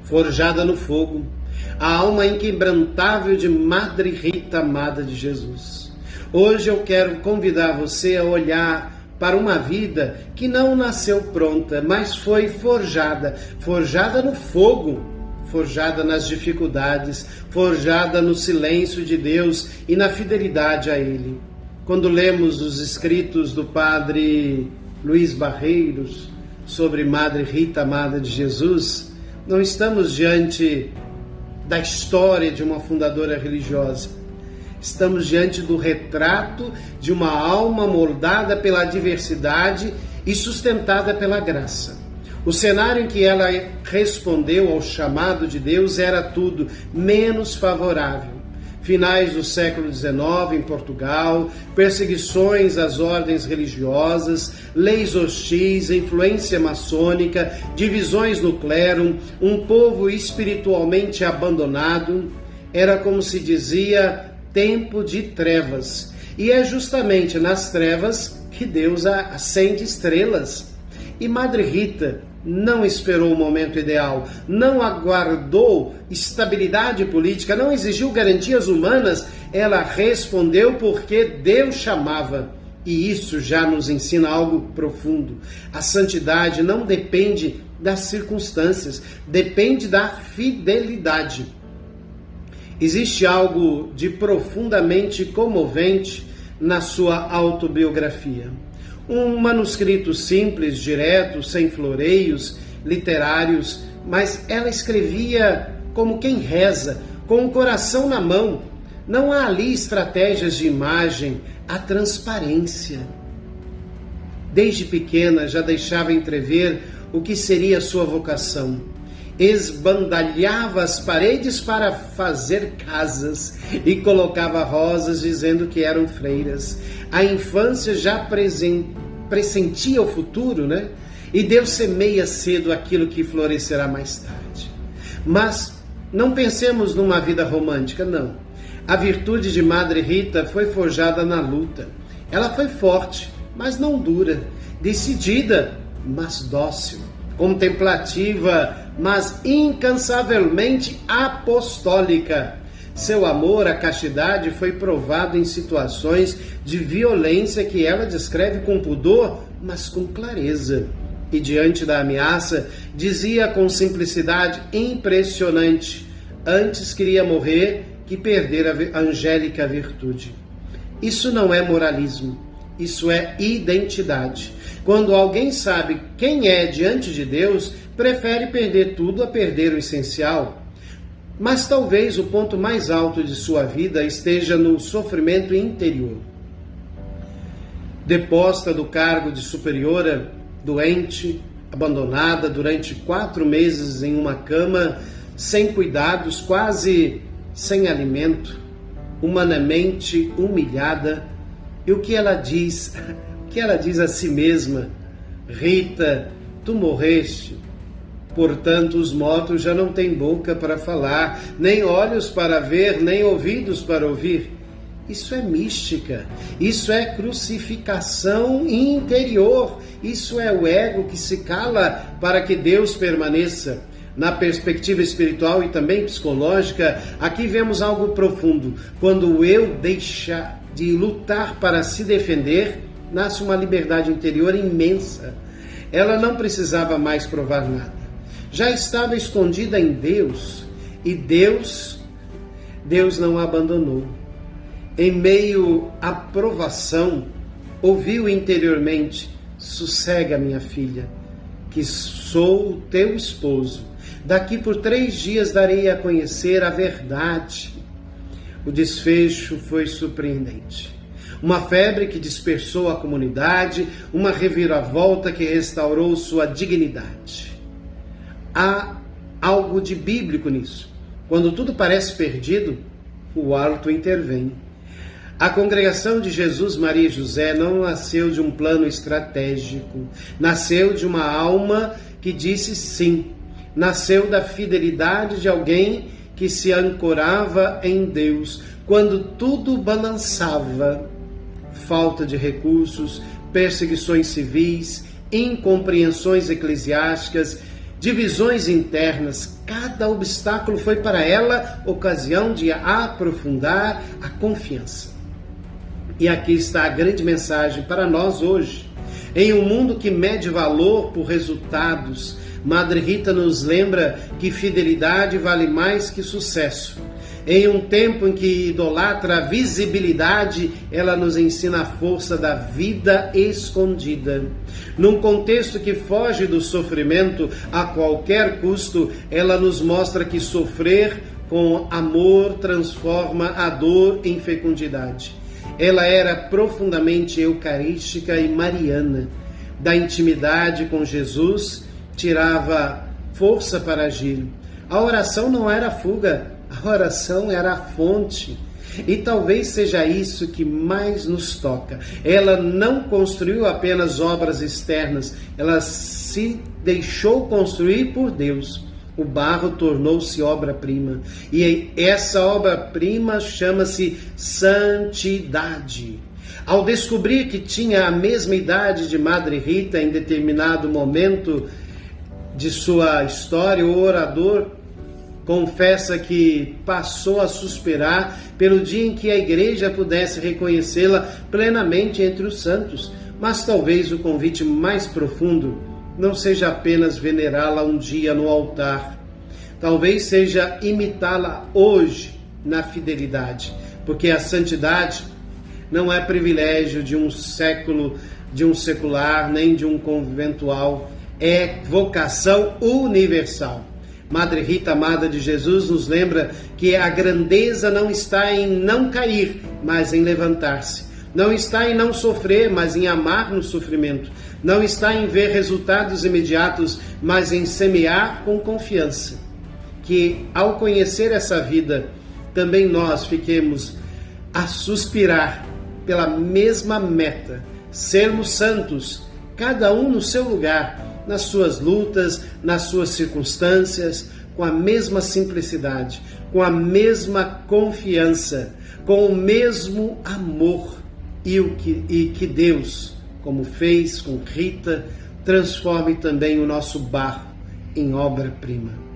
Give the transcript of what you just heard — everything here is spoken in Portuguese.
forjada no fogo, a alma inquebrantável de Madre Rita, amada de Jesus. Hoje eu quero convidar você a olhar para uma vida que não nasceu pronta, mas foi forjada no fogo, forjada nas dificuldades, forjada no silêncio de Deus e na fidelidade a Ele. Quando lemos os escritos do Padre Luiz Barreiros sobre Madre Rita, amada de Jesus, não estamos diante da história de uma fundadora religiosa. Estamos diante do retrato de uma alma moldada pela adversidade e sustentada pela graça. O cenário em que ela respondeu ao chamado de Deus era tudo menos favorável. Finais do século XIX em Portugal, perseguições às ordens religiosas, leis hostis, influência maçônica, divisões no clero, um povo espiritualmente abandonado. Era, como se dizia, tempo de trevas. E é justamente nas trevas que Deus acende estrelas. E Madre Rita não esperou o momento ideal, não aguardou estabilidade política, não exigiu garantias humanas, ela respondeu porque Deus chamava. E isso já nos ensina algo profundo. A santidade não depende das circunstâncias, depende da fidelidade. Existe algo de profundamente comovente na sua autobiografia. Um manuscrito simples, direto, sem floreios literários, mas ela escrevia como quem reza, com o coração na mão. Não há ali estratégias de imagem, há transparência. Desde pequena já deixava entrever o que seria sua vocação. Esbandalhava as paredes para fazer casas e colocava rosas dizendo que eram freiras. A infância já pressentia o futuro, né? E Deus semeia cedo aquilo que florescerá mais tarde. Mas não pensemos numa vida romântica, não. A virtude de Madre Rita foi forjada na luta. Ela foi forte, mas não dura. Decidida, mas dócil. Contemplativa, mas incansavelmente apostólica. Seu amor à castidade foi provado em situações de violência que ela descreve com pudor, mas com clareza. E diante da ameaça, dizia com simplicidade impressionante: antes queria morrer que perder a angélica virtude. Isso não é moralismo, isso é identidade. Quando alguém sabe quem é diante de Deus, prefere perder tudo a perder o essencial. Mas talvez o ponto mais alto de sua vida esteja no sofrimento interior. Deposta do cargo de superiora, doente, abandonada durante 4 meses em uma cama, sem cuidados, quase sem alimento, humanamente humilhada, e o que ela diz? O que ela diz a si mesma? Rita, tu morreste, portanto os mortos já não têm boca para falar, nem olhos para ver, nem ouvidos para ouvir. Isso é mística, isso é crucificação interior, isso é o ego que se cala para que Deus permaneça. Na perspectiva espiritual e também psicológica, aqui vemos algo profundo. Quando o eu deixa de lutar para se defender, nasce uma liberdade interior imensa. Ela não precisava mais provar nada. Já estava escondida em Deus, e Deus não a abandonou. Em meio à provação, ouviu interiormente: sossega, minha filha, que sou o teu esposo. Daqui por 3 dias darei a conhecer a verdade. O desfecho foi surpreendente. Uma febre que dispersou a comunidade, uma reviravolta que restaurou sua dignidade. Há algo de bíblico nisso. Quando tudo parece perdido, o alto intervém. A congregação de Jesus, Maria e José não nasceu de um plano estratégico, nasceu de uma alma que disse sim, nasceu da fidelidade de alguém que se ancorava em Deus quando tudo balançava. Falta de recursos, perseguições civis, incompreensões eclesiásticas, divisões internas. Cada obstáculo foi para ela ocasião de aprofundar a confiança. E aqui está a grande mensagem para nós hoje. Em um mundo que mede valor por resultados, Madre Rita nos lembra que fidelidade vale mais que sucesso. Em um tempo em que idolatra a visibilidade, ela nos ensina a força da vida escondida. Num contexto que foge do sofrimento a qualquer custo, ela nos mostra que sofrer com amor transforma a dor em fecundidade. Ela era profundamente eucarística e mariana. Da intimidade com Jesus, tirava força para agir. A oração não era fuga, a oração era a fonte. E talvez seja isso que mais nos toca. Ela não construiu apenas obras externas, ela se deixou construir por Deus. O barro tornou-se obra-prima. E essa obra-prima chama-se santidade. Ao descobrir que tinha a mesma idade de Madre Rita em determinado momento de sua história, o orador confessa que passou a suspirar pelo dia em que a igreja pudesse reconhecê-la plenamente entre os santos. Mas talvez o convite mais profundo não seja apenas venerá-la um dia no altar. Talvez seja imitá-la hoje na fidelidade, porque a santidade não é privilégio de um século, de um secular, nem de um conventual, é vocação universal. Madre Rita, amada de Jesus, nos lembra que a grandeza não está em não cair, mas em levantar-se. Não está em não sofrer, mas em amar no sofrimento. Não está em ver resultados imediatos, mas em semear com confiança. Que ao conhecer essa vida, também nós fiquemos a suspirar pela mesma meta, sermos santos, cada um no seu lugar, nas suas lutas, nas suas circunstâncias, com a mesma simplicidade, com a mesma confiança, com o mesmo amor, e que Deus, como fez com Rita, transforme também o nosso barro em obra-prima.